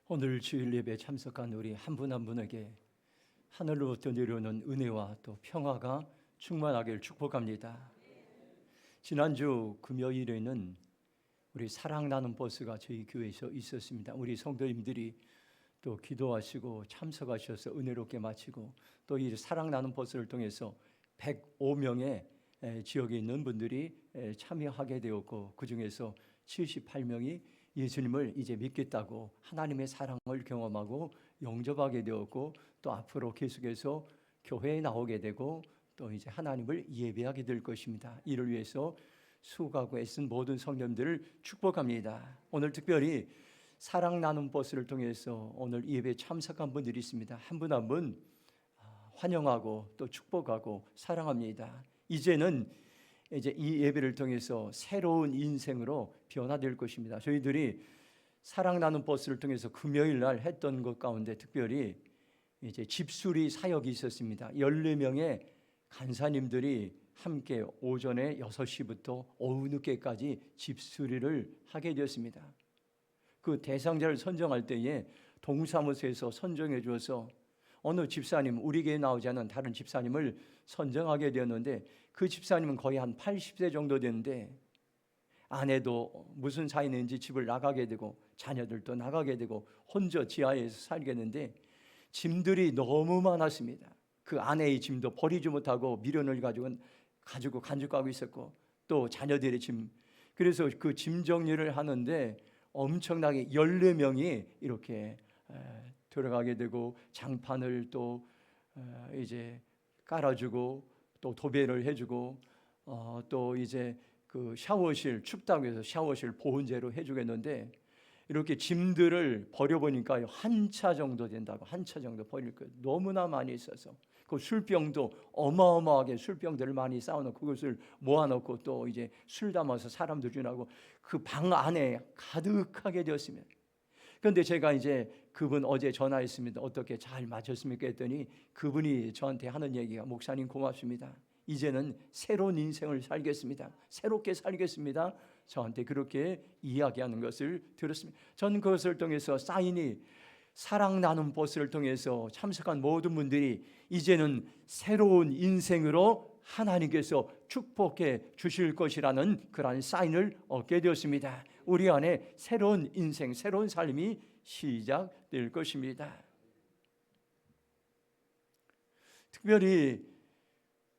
오늘 주일 예배에 참석한 우리 한 분 한 분에게 하늘로부터 내려오는 은혜와 또 평화가 충만하길 축복합니다. 지난주 금요일에는 우리 사랑 나눔 버스가 저희 교회에서 있었습니다. 우리 성도님들이 또 기도하시고 참석하셔서 은혜롭게 마치고 또 이 사랑 나눔 버스를 통해서 105명의 지역에 있는 분들이 참여하게 되었고, 그 중에서 78명이 예수님을 이제 믿겠다고 하나님의 사랑을 경험하고 영접하게 되었고, 또 앞으로 계속해서 교회에 나오게 되고 또 이제 하나님을 예배하게 될 것입니다. 이를 위해서 수고하고 애쓴 모든 성도님들을 축복합니다. 오늘 특별히 사랑 나눔 버스를 통해서 오늘 예배에 참석한 분들이 있습니다. 한 분 한 분 환영하고 또 축복하고 사랑합니다. 이제는 이제 이 예배를 통해서 새로운 인생으로 변화될 것입니다. 저희들이 사랑 나눔 버스를 통해서 금요일 날 했던 것 가운데 특별히 이제 집수리 사역이 있었습니다. 14명의 간사님들이 함께 오전에 6시부터 오후 늦게까지 집수리를 하게 되었습니다. 그 대상자를 선정할 때에 동사무소에서 선정해 주어서 어느 집사님, 우리 교회에 나오지 않은 다른 집사님을 선정하게 되었는데, 그 집사님은 거의 한 80세 정도 되는데 아내도 무슨 사이인지 집을 나가게 되고 자녀들도 나가게 되고 혼자 지하에서 살겠는데 짐들이 너무 많았습니다. 그 아내의 짐도 버리지 못하고 미련을 가지고 간직하고 있었고, 또 자녀들의 짐, 그래서 그 짐 정리를 하는데 엄청나게 14명이 이렇게 들어가게 되고 장판을 또 이제 깔아주고 또 도배를 해주고 또 이제 그 샤워실, 춥다고 해서 샤워실 보온재로 해주겠는데, 이렇게 짐들을 버려보니까 한 차 정도 된다고, 한 차 정도 버릴 거예요. 너무나 많이 있어서 그 술병도 어마어마하게 술병들을 많이 쌓아놓고 그것을 모아놓고 또 이제 술 담아서 사람들 주라고 그 방 안에 가득하게 되었습니다. 그런데 제가 이제 그분 어제 전화했습니다. 어떻게 잘 마쳤습니까 했더니 그분이 저한테 하는 얘기가, 목사님 고맙습니다. 이제는 새로운 인생을 살겠습니다. 새롭게 살겠습니다. 저한테 그렇게 이야기하는 것을 들었습니다. 저는 그것을 통해서 사인이 사랑 나눔 버스를 통해서 참석한 모든 분들이 이제는 새로운 인생으로 하나님께서 축복해 주실 것이라는 그러한 사인을 얻게 되었습니다. 우리 안에 새로운 인생, 새로운 삶이 시작될 것입니다. 특별히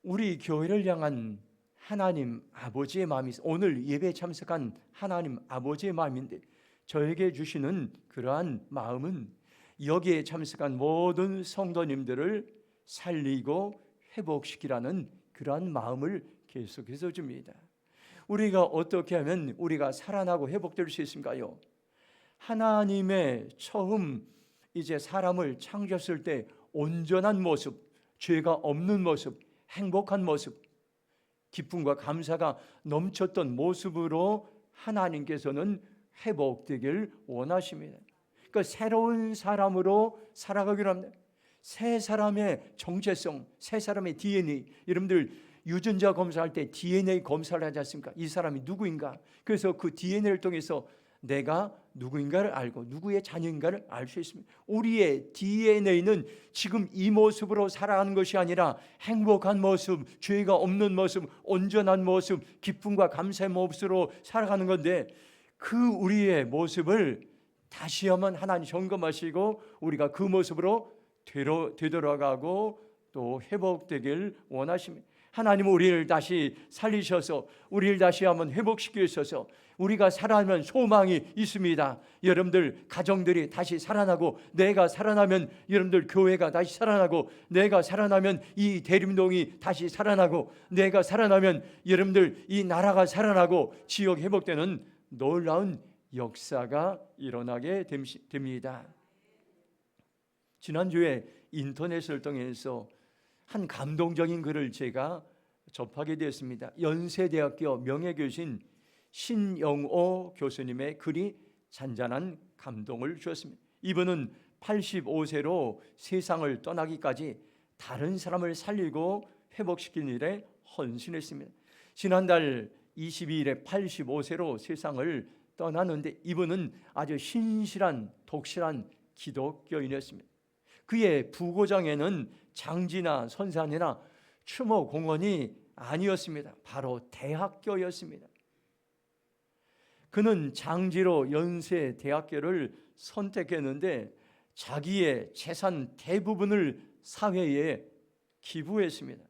우리 교회를 향한 하나님 아버지의 마음이, 오늘 예배에 참석한 하나님 아버지의 마음인데, 저에게 주시는 그러한 마음은 여기에 참석한 모든 성도님들을 살리고 회복시키라는 그러한 마음을 계속해서 줍니다. 우리가 어떻게 하면 우리가 살아나고 회복될 수 있을까요? 하나님의 처음 이제 사람을 창조했을 때 온전한 모습, 죄가 없는 모습, 행복한 모습, 기쁨과 감사가 넘쳤던 모습으로 하나님께서는 회복되길 원하십니다. 그러니까 새로운 사람으로 살아가기로 합니다. 새 사람의 정체성, 새 사람의 DNA, 여러분들 유전자 검사할 때 DNA 검사를 하지 않습니까? 이 사람이 누구인가? 그래서 그 DNA를 통해서 내가 누구인가를 알고 누구의 자녀인가를 알 수 있습니다. 우리의 DNA는 지금 이 모습으로 살아가는 것이 아니라 행복한 모습, 죄가 없는 모습, 온전한 모습, 기쁨과 감사의 모습으로 살아가는 건데, 그 우리의 모습을 다시 한번 하나님 점검하시고 우리가 그 모습으로 되돌아가고 또 회복되길 원하십니다. 하나님은 우리를 다시 살리셔서 우리를 다시 한번 회복시키셔서 우리가 살아나면 소망이 있습니다. 여러분들 가정들이 다시 살아나고, 내가 살아나면 여러분들 교회가 다시 살아나고, 내가 살아나면 이 대림동이 다시 살아나고, 내가 살아나면 여러분들 이 나라가 살아나고 지역 회복되는 놀라운 역사가 일어나게 됩니다. 지난주에 인터넷을 통해서 한 감동적인 글을 제가 접하게 되었습니다. 연세대학교 명예교수인 신영호 교수님의 글이 잔잔한 감동을 주었습니다. 이분은 85세로 세상을 떠나기까지 다른 사람을 살리고 회복시키는 일에 헌신했습니다. 지난달 22일에 85세로 세상을 떠나는데 이분은 아주 신실한 독실한 기독교인이었습니다. 그의 부고장에는 장지나 선산이나 추모 공원이 아니었습니다. 바로 대학교였습니다. 그는 장지로 연세대학교를 선택했는데 자기의 재산 대부분을 사회에 기부했습니다.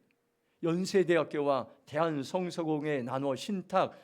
연세대학교와 대한성서공회에 나눠 신탁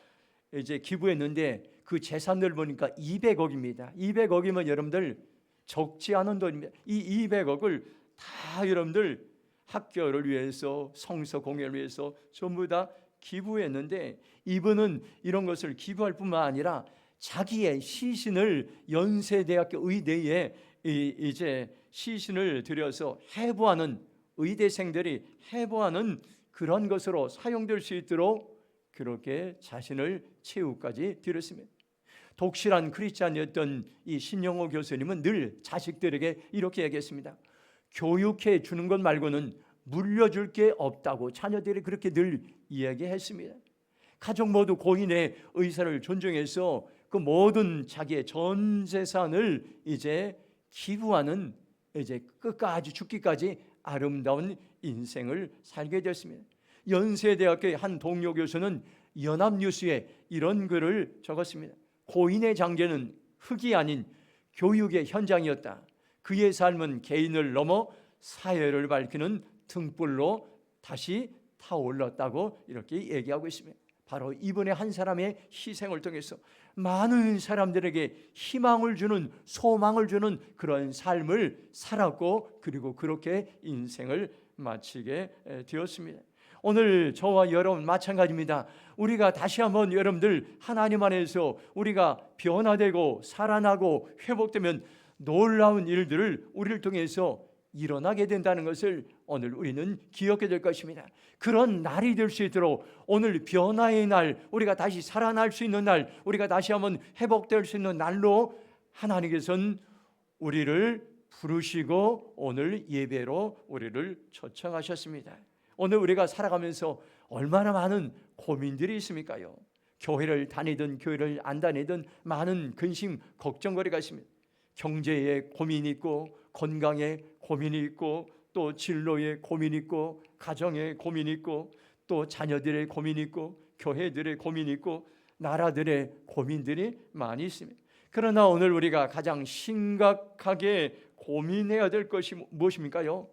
기부했는데 그 재산을 보니까 200억입니다. 200억이면 여러분들 적지 않은 돈입니다. 이 200억을 다 여러분들 학교를 위해서 성서공회를 위해서 전부 다 기부했는데 이분은 이런 것을 기부할 뿐만 아니라 자기의 시신을 연세대학교 의대에 이제 시신을 들여서 해부하는 의대생들이 해부하는 그런 것으로 사용될 수 있도록 그렇게 자신을 최후까지 드렸습니다. 독실한 크리스찬이었던 이 신영호 교수님은 늘 자식들에게 이렇게 얘기했습니다. 교육해 주는 것 말고는 물려줄 게 없다고 자녀들이 그렇게 늘 이야기했습니다. 가족 모두 고인의 의사를 존중해서 그 모든 자기의 전 재산을 이제 기부하는 이제 끝까지 죽기까지 아름다운 인생을 살게 되었습니다. 연세대학교의 한 동료 교수는 연합뉴스에 이런 글을 적었습니다. 고인의 장제는 흙이 아닌 교육의 현장이었다. 그의 삶은 개인을 넘어 사회를 밝히는 등불로 다시 타올랐다고 이렇게 얘기하고 있습니다. 바로 이번에 한 사람의 희생을 통해서 많은 사람들에게 희망을 주는 소망을 주는 그런 삶을 살았고 그리고 그렇게 인생을 마치게 되었습니다. 오늘 저와 여러분 마찬가지입니다. 우리가 다시 한번 여러분들 하나님 안에서 우리가 변화되고 살아나고 회복되면 놀라운 일들을 우리를 통해서 일어나게 된다는 것을 오늘 우리는 기억해야 될 것입니다. 그런 날이 될 수 있도록 오늘 변화의 날, 우리가 다시 살아날 수 있는 날, 우리가 다시 한번 회복될 수 있는 날로 하나님께서는 우리를 부르시고 오늘 예배로 우리를 초청하셨습니다. 오늘 우리가 살아가면서 얼마나 많은 고민들이 있습니까요? 교회를 다니든 교회를 안 다니든 많은 근심 걱정거리가 있습니다. 경제에 고민이 있고 건강에 고민이 있고 또 진로에 고민이 있고 가정에 고민이 있고 또 자녀들의 고민이 있고 교회들의 고민이 있고 나라들의 고민들이 많이 있습니다. 그러나 오늘 우리가 가장 심각하게 고민해야 될 것이 무엇입니까요?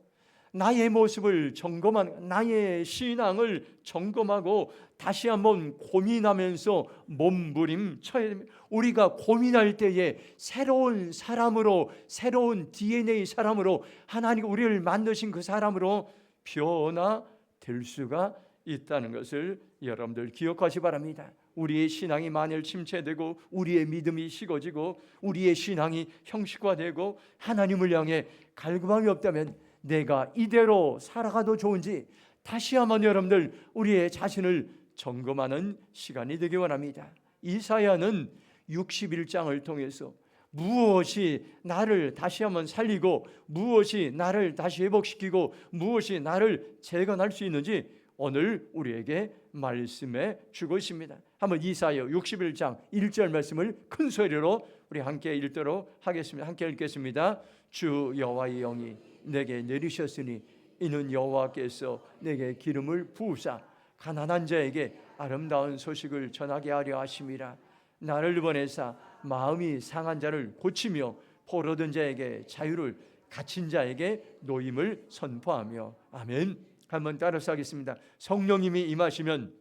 나의 모습을 점검한 나의 신앙을 점검하고 다시 한번 고민하면서 몸부림쳐야 됩니다. 우리가 고민할 때에 새로운 사람으로 새로운 DNA 사람으로 하나님 우리를 만드신 그 사람으로 변화될 수가 있다는 것을 여러분들 기억하시 바랍니다. 우리의 신앙이 만일 침체되고 우리의 믿음이 식어지고 우리의 신앙이 형식화되고 하나님을 향해 갈구함이 없다면 내가 이대로 살아가도 좋은지 다시 한번 여러분들 우리의 자신을 점검하는 시간이 되기 원합니다. 이사야는 61장을 통해서 무엇이 나를 다시 한번 살리고 무엇이 나를 다시 회복시키고 무엇이 나를 재건할 수 있는지 오늘 우리에게 말씀해 주고 있습니다. 한번 이사야 61장 1절 말씀을 큰 소리로 우리 함께 읽도록 하겠습니다. 함께 읽겠습니다. 주 여호와의 영이 내게 내리셨으니 이는 여호와께서 내게 기름을 부으사 가난한 자에게 아름다운 소식을 전하게 하려 하심이라. 나를 보내사 마음이 상한 자를 고치며 포로된 자에게 자유를 갇힌 자에게 노임을 선포하며. 아멘. 한번 따라서 하겠습니다. 성령님이 임하시면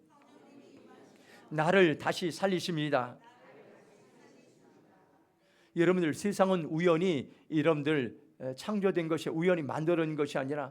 나를 다시 살리십니다. 여러분들 세상은 우연히 여러분들 창조된 것이 우연히 만들어진 것이 아니라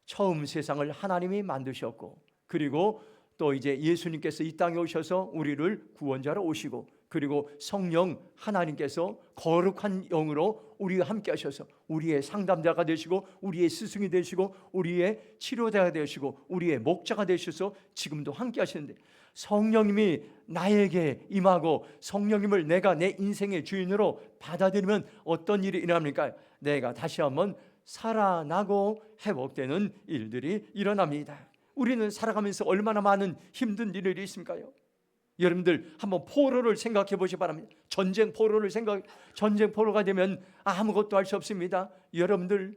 처음 세상을 하나님이 만드셨고 그리고 또 이제 예수님께서 이 땅에 오셔서 우리를 구원자로 오시고 그리고 성령 하나님께서 거룩한 영으로 우리와 함께 하셔서 우리의 상담자가 되시고 우리의 스승이 되시고 우리의 치료자가 되시고 우리의 목자가 되셔서 지금도 함께 하시는데 성령님이 나에게 임하고 성령님을 내가 내 인생의 주인으로 받아들이면 어떤 일이 일어납니까? 내가 다시 한번 살아나고 회복되는 일들이 일어납니다. 우리는 살아가면서 얼마나 많은 힘든 일들이 있습니까요? 여러분들 한번 포로를 생각해 보시기 바랍니다. 전쟁 포로가 되면 아무것도 할 수 없습니다. 여러분들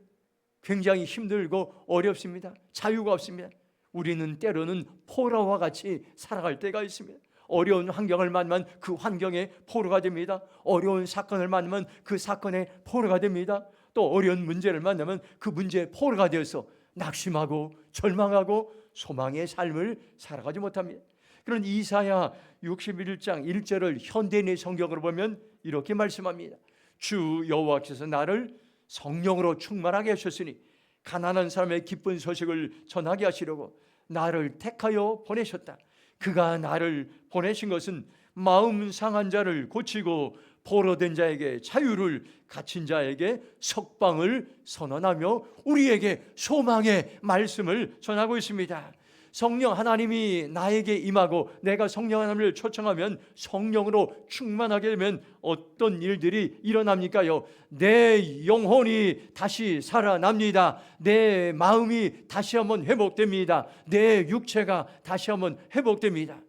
굉장히 힘들고 어렵습니다. 자유가 없습니다. 우리는 때로는 포로와 같이 살아갈 때가 있습니다. 어려운 환경을 만나면 그 환경에 포로가 됩니다. 어려운 사건을 만나면 그 사건에 포로가 됩니다. 또 어려운 문제를 만나면 그 문제에 포로가 되어서 낙심하고 절망하고 소망의 삶을 살아가지 못합니다. 그런 이사야 61장 1절을 현대인의 성경으로 보면 이렇게 말씀합니다. 주 여호와께서 나를 성령으로 충만하게 하셨으니 가난한 사람의 기쁜 소식을 전하게 하시려고 나를 택하여 보내셨다. 그가 나를 보내신 것은 마음 상한 자를 고치고 포로된 자에게 자유를, 갇힌 자에게 석방을 선언하며 우리에게 소망의 말씀을 전하고 있습니다. 성령 하나님이 나에게 임하고 내가 성령 하나님을 초청하면 성령으로 충만하게 되면 어떤 일들이 일어납니까요? 내 영혼이 다시 살아납니다. 내 마음이 다시 한번 회복됩니다. 내 육체가 다시 한번 회복됩니다.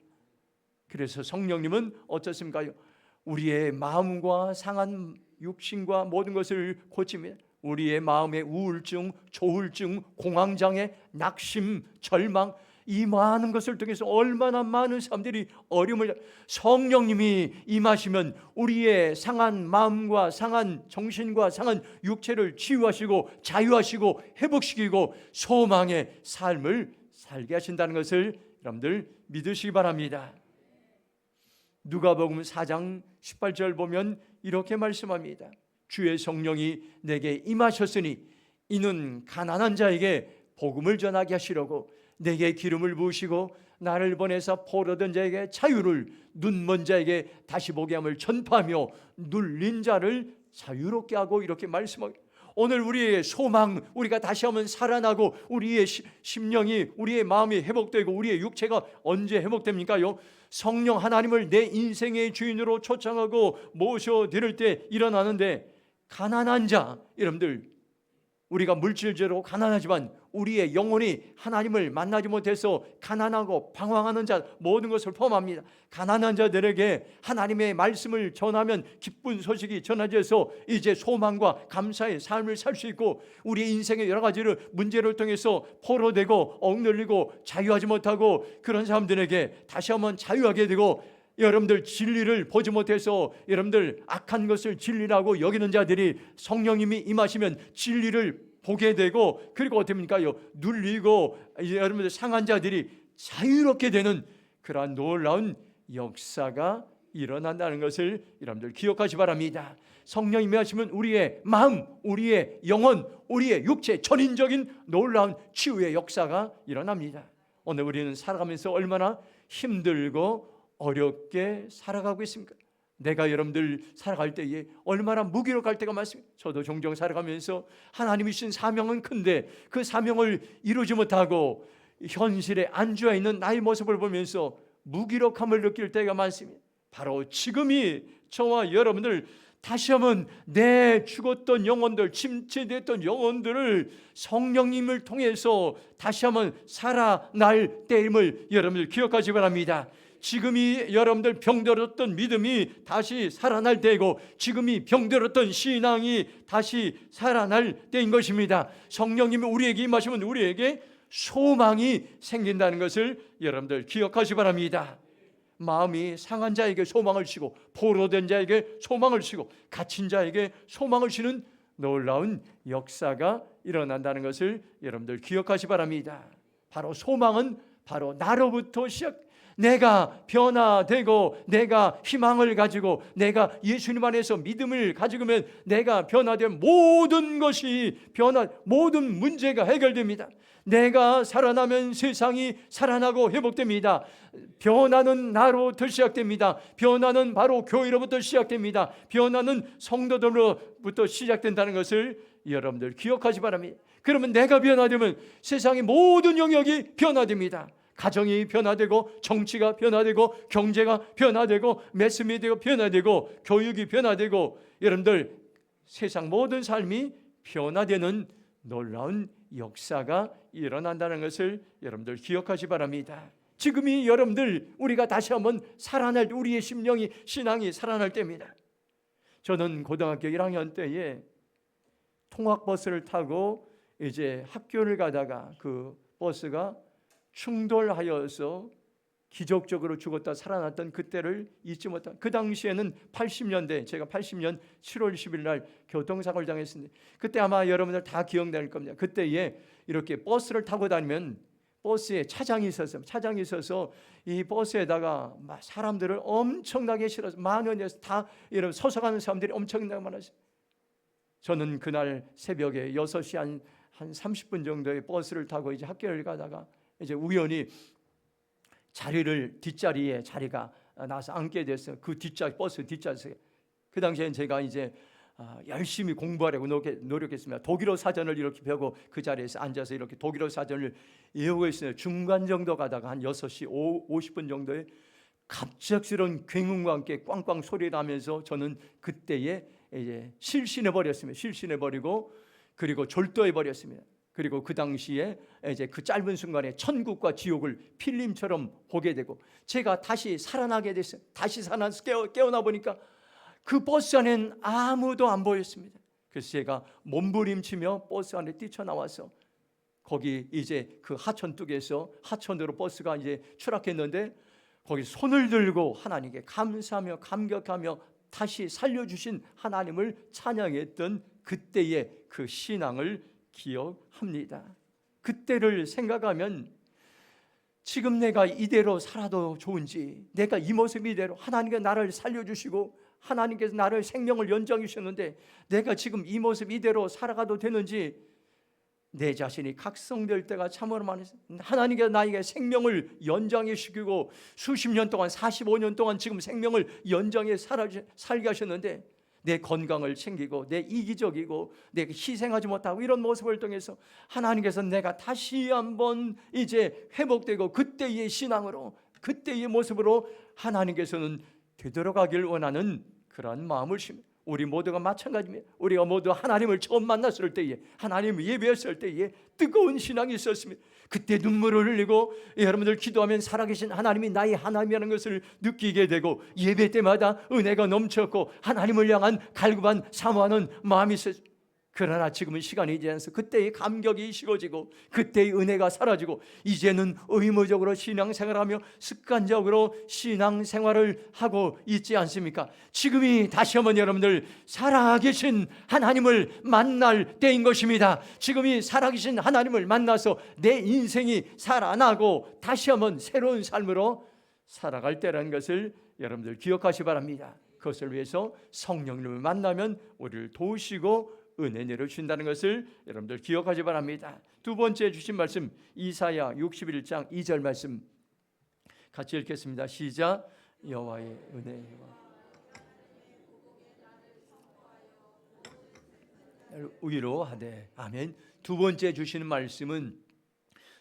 그래서 성령님은 어떻습니까요? 우리의 마음과 상한 육신과 모든 것을 고칩니다. 우리의 마음의 우울증, 조울증, 공황장애, 낙심, 절망, 이 많은 것을 통해서 얼마나 많은 사람들이 어려움을, 성령님이 임하시면 우리의 상한 마음과 상한 정신과 상한 육체를 치유하시고 자유하시고 회복시키고 소망의 삶을 살게 하신다는 것을 여러분들 믿으시기 바랍니다. 누가복음 4장 18절 보면 이렇게 말씀합니다. 주의 성령이 내게 임하셨으니 이는 가난한 자에게 복음을 전하게 하시려고 내게 기름을 부으시고 나를 보내사 포로된 자에게 자유를, 눈먼 자에게 다시 보게 함을 전파하며 눌린 자를 자유롭게 하고, 이렇게 말씀합니다. 오늘 우리의 소망, 우리가 다시 한번 살아나고 우리의 심령이, 우리의 마음이 회복되고 우리의 육체가 언제 회복됩니까요? 성령 하나님을 내 인생의 주인으로 초청하고 모셔드릴 때 일어나는데, 가난한 자, 여러분들 우리가 물질적으로 가난하지만 우리의 영혼이 하나님을 만나지 못해서 가난하고 방황하는 자, 모든 것을 포함합니다. 가난한 자들에게 하나님의 말씀을 전하면 기쁜 소식이 전해져서 이제 소망과 감사의 삶을 살 수 있고, 우리 인생의 여러 가지를 문제를 통해서 포로되고 억눌리고 자유하지 못하고 그런 사람들에게 다시 한번 자유하게 되고, 여러분들 진리를 보지 못해서 여러분들 악한 것을 진리라고 여기는 자들이 성령님이 임하시면 진리를 보게 되고, 그리고 어떻게 됩니까요? 눌리고 여러분들 상한 자들이 자유롭게 되는 그러한 놀라운 역사가 일어난다는 것을 여러분들 기억하시 바랍니다. 성령님이 하시면 우리의 마음, 우리의 영혼, 우리의 육체, 전인적인 놀라운 치유의 역사가 일어납니다. 오늘 우리는 살아가면서 얼마나 힘들고 어렵게 살아가고 있습니까? 내가 여러분들 살아갈 때에 얼마나 무기력할 때가 많습니다. 저도 종종 살아가면서 하나님이 주신 사명은 큰데 그 사명을 이루지 못하고 현실에 안주해 있는 나의 모습을 보면서 무기력함을 느낄 때가 많습니다. 바로 지금이 저와 여러분들 다시 한번 내 죽었던 영혼들, 침체됐던 영혼들을 성령님을 통해서 다시 한번 살아날 때임을 여러분들 기억하시 바랍니다. 지금이 여러분들 병들었던 믿음이 다시 살아날 때이고, 지금이 병들었던 신앙이 다시 살아날 때인 것입니다. 성령님이 우리에게 임하시면 우리에게 소망이 생긴다는 것을 여러분들 기억하시 바랍니다. 마음이 상한 자에게 소망을 주시고, 포로된 자에게 소망을 주시고, 갇힌 자에게 소망을 주시는 놀라운 역사가 일어난다는 것을 여러분들 기억하시 바랍니다. 바로 소망은 바로 나로부터 내가 변화되고 내가 희망을 가지고 내가 예수님 안에서 믿음을 가지고면 내가 변화된 모든 것이 모든 문제가 해결됩니다. 내가 살아나면 세상이 살아나고 회복됩니다. 변화는 나로부터 시작됩니다. 변화는 바로 교회로부터 시작됩니다. 변화는 성도들로부터 시작된다는 것을 여러분들 기억하시 바랍니다. 그러면 내가 변화되면 세상의 모든 영역이 변화됩니다. 가정이 변화되고, 정치가 변화되고, 경제가 변화되고, 매스미디어가 변화되고, 교육이 변화되고, 여러분들 세상 모든 삶이 변화되는 놀라운 역사가 일어난다는 것을 여러분들 기억하시 바랍니다. 지금이 여러분들 우리가 다시 한번 살아날 때, 우리의 심령이, 신앙이 살아날 때입니다. 저는 고등학교 1학년 때에 통학버스를 타고 이제 학교를 가다가 그 버스가 충돌하여서 기적적으로 죽었다 살아났던 그때를 잊지 못한, 그 당시에는 80년대, 제가 80년 7월 10일 날 교통사고를 당했습니다. 그때 아마 여러분들 다 기억날 겁니다. 그때에 이렇게 버스를 타고 다니면 버스에 차장이 있어서 이 버스에다가 사람들을 엄청나게 실어서 만원에서 다 이런 서서 가는 사람들이 엄청나게 많았어요. 저는 그날 새벽에 6시 한 30분 정도의 버스를 타고 이제 학교를 가다가 이제 우연히 뒷자리에 자리가 나서 앉게 됐어요. 그 버스 뒷좌석에. 그 당시엔 제가 이제 열심히 공부하려고 노력했습니다. 독일어 사전을 이렇게 펴고 그 자리에서 앉아서 이렇게 독일어 사전을 외우고 있어요. 중간 정도 가다가 한 6시 50분 정도에 갑작스러운 굉음과 함께 꽝꽝 소리 나면서 저는 그때에 이제 실신해 버리고 그리고 졸도해 버렸습니다. 그리고 그 당시에 이제 그 짧은 순간에 천국과 지옥을 필름처럼 보게 되고 제가 다시 살아나게 됐어요. 다시 살아나서 깨어나 보니까 그 버스 안에는 아무도 안 보였습니다. 그래서 제가 몸부림치며 버스 안에 뛰쳐나와서 거기 이제 그 하천뚝에서 하천으로 버스가 이제 추락했는데 거기 손을 들고 하나님께 감사하며 감격하며 다시 살려주신 하나님을 찬양했던 그때의 그 신앙을 기억합니다. 그때를 생각하면 지금 내가 이대로 살아도 좋은지, 내가 이 모습 이대로 하나님께 나를 살려주시고 하나님께서 나를 생명을 연장해 주셨는데 내가 지금 이 모습 이대로 살아가도 되는지 내 자신이 각성될 때가 참으로 많았어요. 하나님께서 나에게 생명을 연장해 주시고 수십 년 동안 45년 동안 지금 생명을 연장해 살게 하셨는데 내 건강을 챙기고 내 이기적이고 내가 희생하지 못하고 이런 모습을 통해서 하나님께서 내가 다시 한번 이제 회복되고 그때의 신앙으로 그때의 모습으로 하나님께서는 되돌아가길 원하는 그런 마음을 심니다. 우리 모두가 마찬가지입니다. 우리가 모두 하나님을 처음 만났을 때에, 하나님을 예배했을 때에 뜨거운 신앙이 있었습니다. 그때 눈물을 흘리고 여러분들 기도하면 살아계신 하나님이 나의 하나님이라는 것을 느끼게 되고 예배 때마다 은혜가 넘쳤고 하나님을 향한 갈급한 사모하는 마음이 있었습니다. 그러나 지금은 시간이 지나서 그때의 감격이 식어지고 그때의 은혜가 사라지고 이제는 의무적으로 신앙생활하며 습관적으로 신앙생활을 하고 있지 않습니까? 지금이 다시 한번 여러분들 살아계신 하나님을 만날 때인 것입니다. 지금이 살아계신 하나님을 만나서 내 인생이 살아나고 다시 한번 새로운 삶으로 살아갈 때라는 것을 여러분들 기억하시기 바랍니다. 그것을 위해서 성령님을 만나면 우리를 도우시고 은혜 내려주신다는 것을 여러분들 기억하시 바랍니다. 두 번째 주신 말씀 이사야 61장 2절 말씀 같이 읽겠습니다. 시작. 여호와의 은혜와 위로하되. 아멘. 두 번째 주시는 말씀은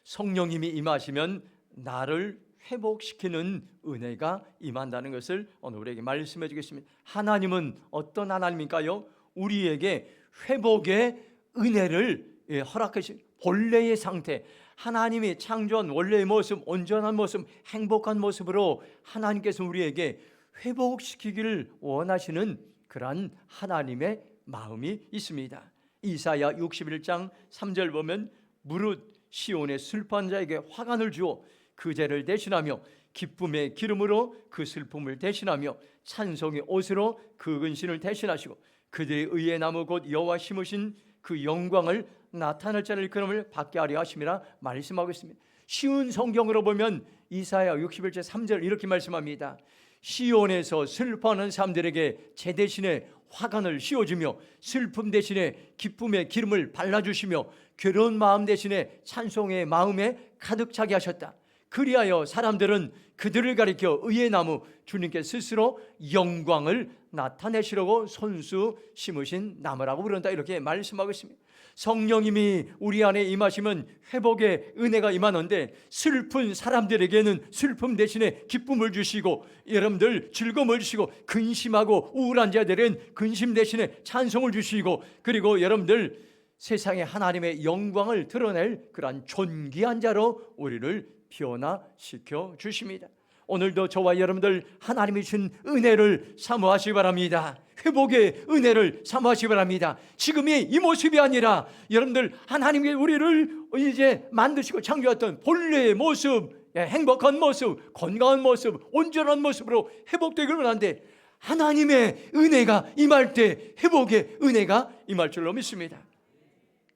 성령님이 임하시면 나를 회복시키는 은혜가 임한다는 것을 오늘 우리에게 말씀해 주겠습니다. 하나님은 어떤 하나님일까요? 우리에게 회복의 은혜를 허락하신 본래의 상태, 하나님이 창조한 원래의 모습, 온전한 모습, 행복한 모습으로 하나님께서 우리에게 회복시키기를 원하시는 그러한 하나님의 마음이 있습니다. 이사야 61장 3절 보면 무릇 시온의 슬퍼한 자에게 화관을 주어 그 죄를 대신하며 기쁨의 기름으로 그 슬픔을 대신하며 찬송의 옷으로 그 근신을 대신하시고 그들의 의의 나무 곧 여호와 심으신 그 영광을 나타낼 자를 그름을 받게 하려 하심이라 말씀하고 있습니다. 쉬운 성경으로 보면 이사야 61장 3절 이렇게 말씀합니다. 시온에서 슬퍼하는 사람들에게 제 대신에 화관을 씌워주며 슬픔 대신에 기쁨의 기름을 발라주시며 괴로운 마음 대신에 찬송의 마음에 가득 차게 하셨다. 그리하여 사람들은 그들을 가리켜 의의 나무 주님께 스스로 영광을 나타내시려고 손수 심으신 나무라고 부른다. 이렇게 말씀하고 있습니다. 성령님이 우리 안에 임하시면 회복의 은혜가 임하는데 슬픈 사람들에게는 슬픔 대신에 기쁨을 주시고 여러분들 즐거움을 주시고 근심하고 우울한 자들은 근심 대신에 찬송을 주시고 그리고 여러분들 세상에 하나님의 영광을 드러낼 그러한 존귀한 자로 우리를 변화시켜 주십니다. 오늘도 저와 여러분들 하나님이 준 은혜를 사모하시기 바랍니다. 회복의 은혜를 사모하시기 바랍니다. 지금이 이 모습이 아니라 여러분들 하나님께 우리를 이제 만드시고 창조했던 본래의 모습, 행복한 모습, 건강한 모습, 온전한 모습으로 회복되기를 원하는데 하나님의 은혜가 임할 때 회복의 은혜가 임할 줄로 믿습니다.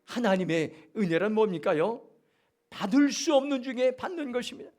하나님의 은혜란 뭡니까요? 받을 수 없는 중에 받는 것입니다.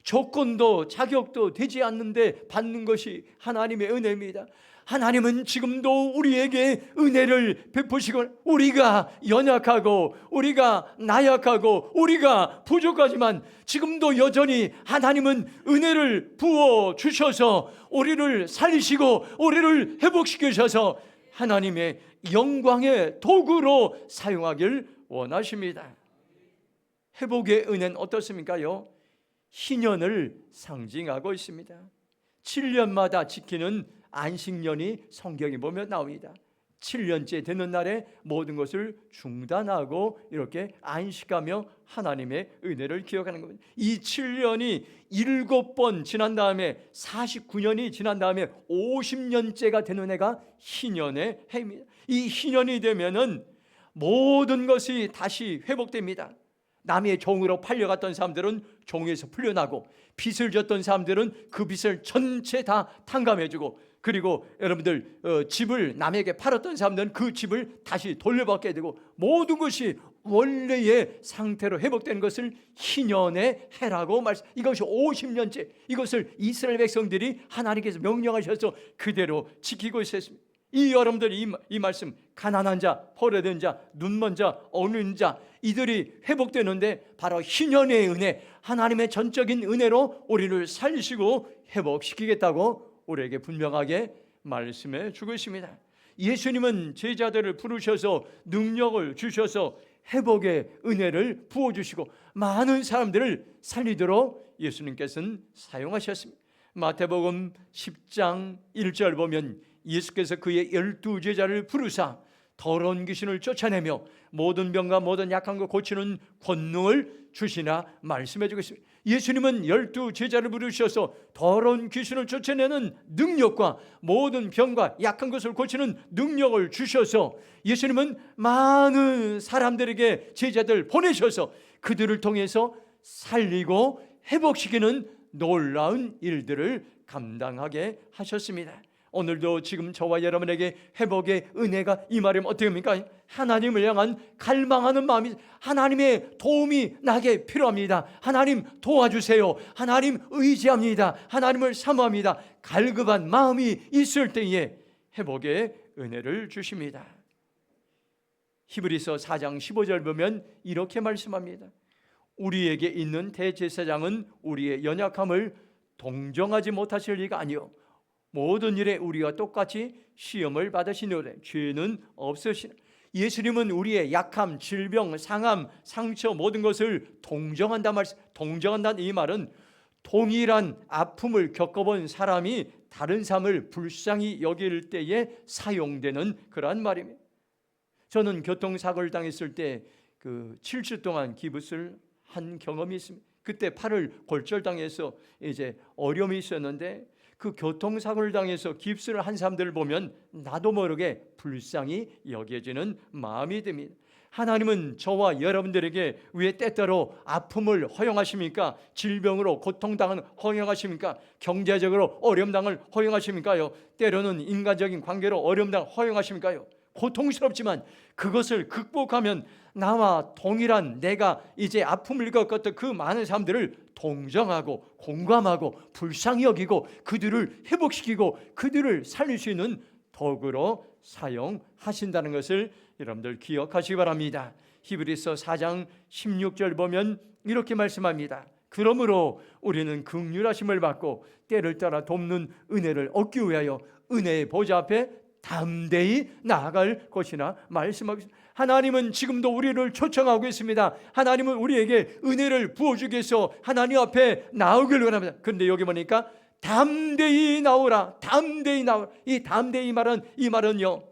조건도 자격도 되지 않는데 받는 것이 하나님의 은혜입니다. 하나님은 지금도 우리에게 은혜를 베푸시고, 우리가 연약하고 우리가 나약하고 우리가 부족하지만 지금도 여전히 하나님은 은혜를 부어 주셔서 우리를 살리시고 우리를 회복시키셔서 하나님의 영광의 도구로 사용하길 원하십니다. 회복의 은혜는 어떻습니까요? 희년을 상징하고 있습니다. 7년마다 지키는 안식년이 성경에 보면 나옵니다. 7년째 되는 날에 모든 것을 중단하고 이렇게 안식하며 하나님의 은혜를 기억하는 겁니다. 이 7년이 7번 지난 다음에 49년이 지난 다음에 50년째가 되는 해가 희년의 해입니다. 이 희년이 되면은 모든 것이 다시 회복됩니다. 남의 종으로 팔려갔던 사람들은 종에서 풀려나고, 빚을 졌던 사람들은 그 빚을 전체 다 탕감해주고, 그리고 여러분들 집을 남에게 팔았던 사람들은 그 집을 다시 돌려받게 되고, 모든 것이 원래의 상태로 회복되는 것을 희년의 해라고 말씀. 이것이 50년째, 이것을 이스라엘 백성들이 하나님께서 명령하셔서 그대로 지키고 있었습니다. 이 여러분들이 이 말씀, 가난한 자, 포로된 자, 눈먼 자, 어린 자, 이들이 회복되는데 바로 희년의 은혜, 하나님의 전적인 은혜로 우리를 살리시고 회복시키겠다고 우리에게 분명하게 말씀해 주고 있습니다. 예수님은 제자들을 부르셔서 능력을 주셔서 회복의 은혜를 부어주시고 많은 사람들을 살리도록 예수님께서는 사용하셨습니다. 마태복음 10장 1절 보면 예수께서 그의 12제자를 부르사 더러운 귀신을 쫓아내며 모든 병과 모든 약한 것 고치는 권능을 주시나 말씀해 주고 있습니다. 예수님은 12제자를 부르셔서 더러운 귀신을 쫓아내는 능력과 모든 병과 약한 것을 고치는 능력을 주셔서 예수님은 많은 사람들에게 제자들 보내셔서 그들을 통해서 살리고 회복시키는 놀라운 일들을 감당하게 하셨습니다. 오늘도 지금 저와 여러분에게 회복의 은혜가 임하려면 어떻게 합니까? 하나님을 향한 갈망하는 마음이, 하나님의 도움이 나게 필요합니다. 하나님 도와주세요. 하나님 의지합니다. 하나님을 사모합니다. 갈급한 마음이 있을 때에 회복의 은혜를 주십니다. 히브리서 4장 15절 보면 이렇게 말씀합니다. 우리에게 있는 대제사장은 우리의 연약함을 동정하지 못하실 리가 아니요 모든 일에 우리와 똑같이 시험을 받으시노래 죄는 없으시나. 예수님은 우리의 약함, 질병, 상함, 상처 모든 것을 동정한다 말씀. 동정한다는 이 말은 동일한 아픔을 겪어본 사람이 다른 사람을 불쌍히 여길 때에 사용되는 그러한 말입니다. 저는 교통사고를 당했을 때 7주 동안 기부스를 한 경험이 있습니다. 그때 팔을 골절당해서 이제 어려움이 있었는데 그 교통사고를 당해서 깁스를 한 사람들을 보면 나도 모르게 불쌍히 여겨지는 마음이 듭니다. 하나님은 저와 여러분들에게 왜 때때로 아픔을 허용하십니까? 질병으로 고통당을 허용하십니까? 경제적으로 어려움당을 허용하십니까요? 때로는 인간적인 관계로 어려움당을 허용하십니까요? 고통스럽지만 그것을 극복하면 나와 동일한 내가 이제 아픔을 겪었던 그 많은 사람들을 동정하고 공감하고 불쌍히 여기고 그들을 회복시키고 그들을 살릴 수 있는 도구로 사용하신다는 것을 여러분들 기억하시기 바랍니다. 히브리서 4장 16절 보면 이렇게 말씀합니다. 그러므로 우리는 긍휼하심을 받고 때를 따라 돕는 은혜를 얻기 위하여 은혜의 보좌 앞에 담대히 나아갈 것이나 말씀하고 있습니다. 하나님은 지금도 우리를 초청하고 있습니다. 하나님은 우리에게 은혜를 부어주기 위해서 하나님 앞에 나오기를 원합니다. 그런데 여기 보니까 담대히 나오라, 담대히 나오라. 이 담대히 이 말은요,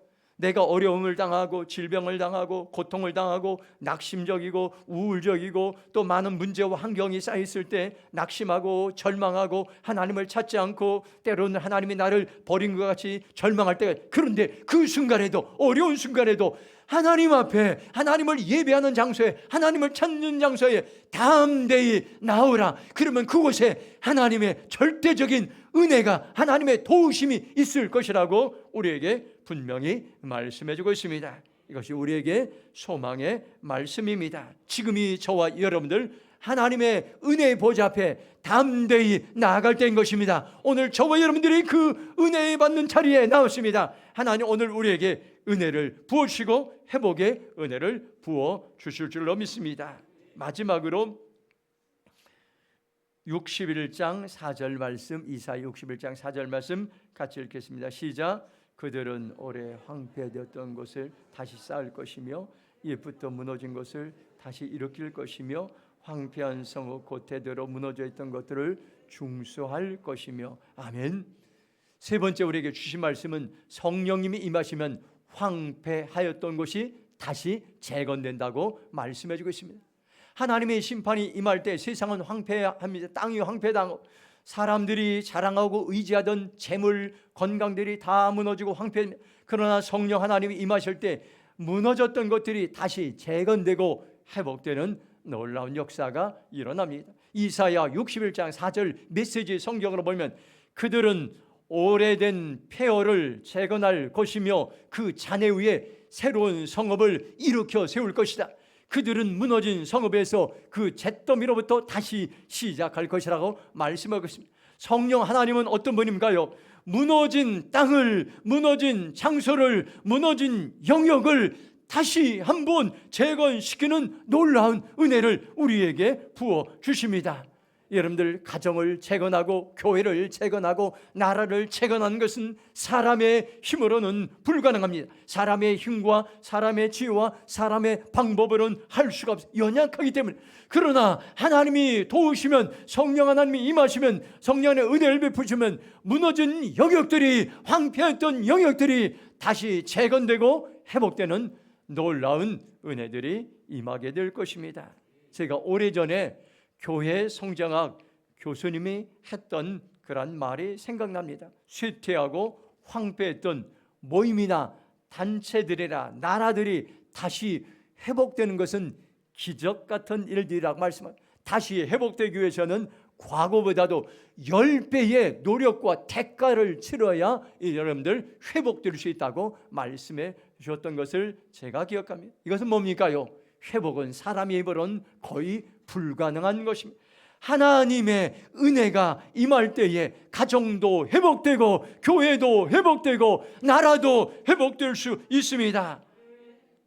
내가 어려움을 당하고 질병을 당하고 고통을 당하고 낙심적이고 우울적이고 또 많은 문제와 환경이 쌓였을 때 낙심하고 절망하고 하나님을 찾지 않고 때로는 하나님이 나를 버린 것 같이 절망할 때가, 그런데 그 순간에도, 어려운 순간에도 하나님 앞에, 하나님을 예배하는 장소에, 하나님을 찾는 장소에 담대히 나오라. 그러면 그곳에 하나님의 절대적인 은혜가, 하나님의 도우심이 있을 것이라고 우리에게 분명히 말씀해 주고 있습니다. 이것이 우리에게 소망의 말씀입니다. 지금이 저와 여러분들 하나님의 은혜의 보좌 앞에 담대히 나아갈 때인 것입니다. 오늘 저와 여러분들이 그 은혜에 받는 자리에 나왔습니다. 하나님 오늘 우리에게 은혜를 부어주시고 회복의 은혜를 부어주실 줄로 믿습니다. 마지막으로 61장 4절 말씀, 이사야 61장 4절 말씀 같이 읽겠습니다. 시작. 그들은 오래 황폐되었던 것을 다시 쌓을 것이며 옛부터 무너진 것을 다시 일으킬 것이며 황폐한 성읍 곧 대대로 무너져 있던 것들을 중수할 것이며. 아멘. 세 번째 우리에게 주신 말씀은 성령님이 임하시면 황폐하였던 것이 다시 재건된다고 말씀해 주고 있습니다. 하나님의 심판이 임할 때 세상은 황폐합니다. 땅이 황폐당하고 사람들이 자랑하고 의지하던 재물, 건강들이 다 무너지고 황폐합니다. 그러나 성령 하나님이 임하실 때 무너졌던 것들이 다시 재건되고 회복되는 놀라운 역사가 일어납니다. 이사야 61장 4절 메시지 성경으로 보면 그들은 오래된 폐허를 재건할 것이며 그 잔해 위에 새로운 성읍을 일으켜 세울 것이다. 그들은 무너진 성읍에서 그 잿더미로부터 다시 시작할 것이라고 말씀하고 있습니다. 성령 하나님은 어떤 분인가요? 무너진 땅을, 무너진 장소를, 무너진 영역을 다시 한번 재건시키는 놀라운 은혜를 우리에게 부어 주십니다. 여러분들 가정을 재건하고 교회를 재건하고 나라를 재건하는 것은 사람의 힘으로는 불가능합니다. 사람의 힘과 사람의 지혜와 사람의 방법으로는 할 수가 없어요. 연약하기 때문에. 그러나 하나님이 도우시면, 성령 하나님이 임하시면, 성령의 은혜를 베푸시면 무너진 영역들이, 황폐했던 영역들이 다시 재건되고 회복되는 놀라운 은혜들이 임하게 될 것입니다. 제가 오래전에 교회 성장학 교수님이 했던 그런 말이 생각납니다. 쇠퇴하고 황폐했던 모임이나 단체들이나 나라들이 다시 회복되는 것은 기적 같은 일들이라고 말씀합니다. 다시 회복되기 위해서는 과거보다도 10배의 노력과 대가를 치러야 여러분들 회복될 수 있다고 말씀해 주셨던 것을 제가 기억합니다. 이것은 뭡니까요? 회복은 사람의 힘으로는 거의 불가능한 것입니다. 하나님의 은혜가 임할 때에 가정도 회복되고 교회도 회복되고 나라도 회복될 수 있습니다.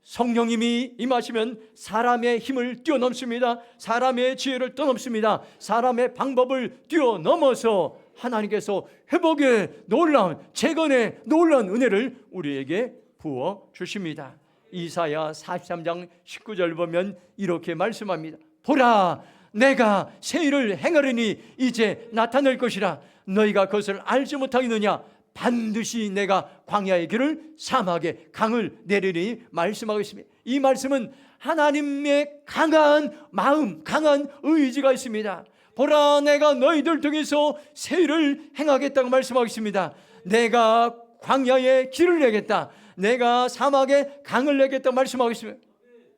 성령님이 임하시면 사람의 힘을 뛰어넘습니다. 사람의 지혜를 뛰어넘습니다. 사람의 방법을 뛰어넘어서 하나님께서 회복의 놀라운, 재건의 놀라운 은혜를 우리에게 부어 주십니다. 이사야 43장 19절 보면 이렇게 말씀합니다. 보라, 내가 새 일을 행하리니 이제 나타날 것이라. 너희가 그것을 알지 못하겠느냐? 반드시 내가 광야의 길을 사막에 강을 내리니 말씀하고 있습니다. 이 말씀은 하나님의 강한 마음, 강한 의지가 있습니다. 보라, 내가 너희들 통해서 새 일을 행하겠다고 말씀하고 있습니다. 내가 광야의 길을 내겠다. 내가 사막에 강을 내겠다고 말씀하고 있습니다.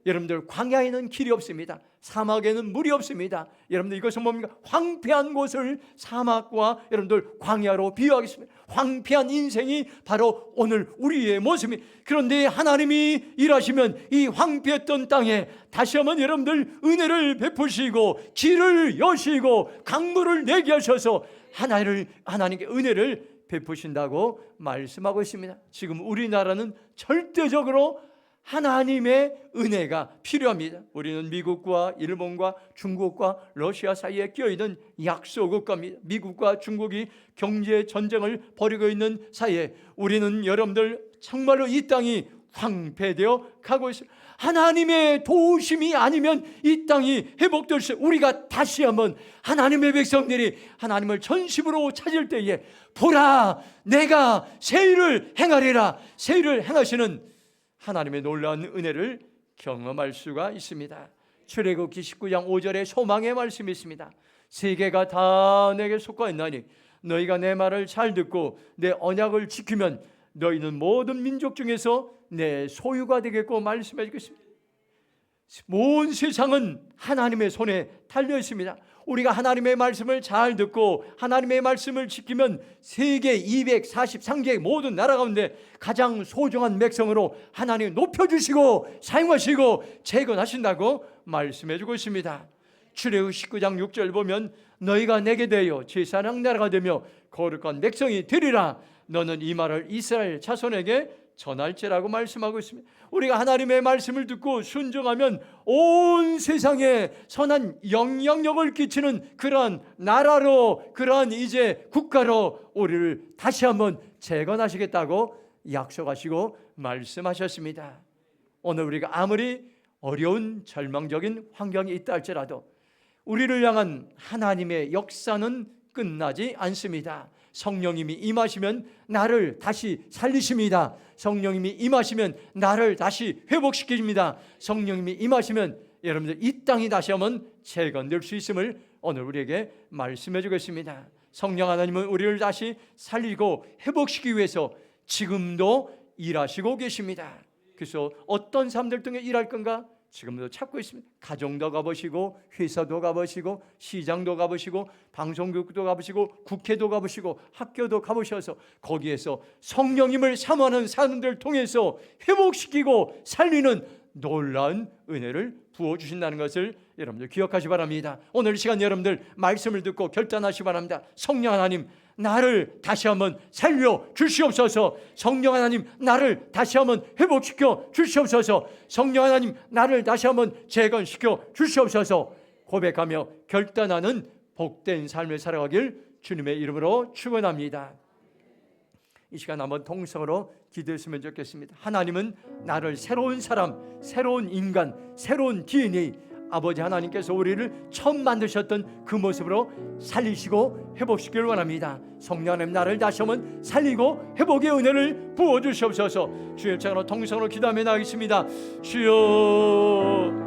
여러분들, 광야에는 길이 없습니다. 사막에는 물이 없습니다. 여러분들, 이것은 뭡니까? 황폐한 곳을 사막과 여러분들 광야로 비유하겠습니다. 황폐한 인생이 바로 오늘 우리의 모습이. 그런데 하나님이 일하시면 이 황폐했던 땅에 다시 한번 여러분들 은혜를 베푸시고 길을 여시고 강물을 내게 하셔서 하나님께 은혜를 베푸신다고 말씀하고 있습니다. 지금 우리나라는 절대적으로 하나님의 은혜가 필요합니다. 우리는 미국과 일본과 중국과 러시아 사이에 끼어있는 약소국가입니다. 미국과 중국이 경제 전쟁을 벌이고 있는 사이에 우리는 여러분들 정말로 이 땅이 황폐되어 가고 있습니다. 하나님의 도우심이 아니면 이 땅이 회복될 수, 우리가 다시 한번 하나님의 백성들이 하나님을 전심으로 찾을 때에 보라 내가 새 일을 행하리라, 새 일을 행하시는 하나님의 놀라운 은혜를 경험할 수가 있습니다. 출애굽기 19장 5절에 소망의 말씀이 있습니다. 세계가 다 내게 속하였나니 너희가 내 말을 잘 듣고 내 언약을 지키면 너희는 모든 민족 중에서 내 소유가 되겠고 말씀해 주겠습니다. 온 세상은 하나님의 손에 달려 있습니다. 우리가 하나님의 말씀을 잘 듣고 하나님의 말씀을 지키면 세계 243개 모든 나라 가운데 가장 소중한 백성으로 하나님 높여주시고 사용하시고 재건하신다고 말씀해 주고 있습니다. 출애굽 19장 6절 보면 너희가 내게 대하여 제사장 나라가 되며 거룩한 백성이 되리라. 너는 이 말을 이스라엘 자손에게 전할지라고 말씀하고 있습니다. 우리가 하나님의 말씀을 듣고 순종하면 온 세상에 선한 영향력을 끼치는 그러한 나라로, 그러한 이제 국가로 우리를 다시 한번 재건하시겠다고 약속하시고 말씀하셨습니다. 오늘 우리가 아무리 어려운 절망적인 환경이 있다 할지라도 우리를 향한 하나님의 역사는 끝나지 않습니다. 성령님이 임하시면 나를 다시 살리십니다. 성령님이 임하시면 나를 다시 회복시키십니다. 성령님이 임하시면 여러분들 이 땅이 다시 한번 재건될 수 있음을 오늘 우리에게 말씀해 주겠습니다. 성령 하나님은 우리를 다시 살리고 회복시키기 위해서 지금도 일하시고 계십니다. 그래서 어떤 사람들 등에 일할 건가? 지금도 찾고 있습니다. 가정도 가보시고 회사도 가보시고 시장도 가보시고 방송국도 가보시고 국회도 가보시고 학교도 가보셔서 거기에서 성령님을 사모하는 사람들 통해서 회복시키고 살리는 놀라운 은혜를 부어주신다는 것을 여러분들 기억하시 바랍니다. 오늘 이 시간 여러분들 말씀을 듣고 결단하시 바랍니다. 성령 하나님 나를 다시 한번 살려 주시옵소서. 성령 하나님 나를 다시 한번 회복시켜 주시옵소서. 성령 하나님 나를 다시 한번 재건시켜 주시옵소서. 고백하며 결단하는 복된 삶을 살아가길 주님의 이름으로 축원합니다. 이 시간 한번 통성으로 기도했으면 좋겠습니다. 하나님은 나를 새로운 사람, 새로운 인간, 새로운 DNA, 아버지 하나님께서 우리를 처음 만드셨던 그 모습으로 살리시고 회복시키길 원합니다. 성령 하나님 나를 다시 한번 살리고 회복의 은혜를 부어주시옵소서. 주의 입장으로 통성으로 기도하며 나가겠습니다. 주여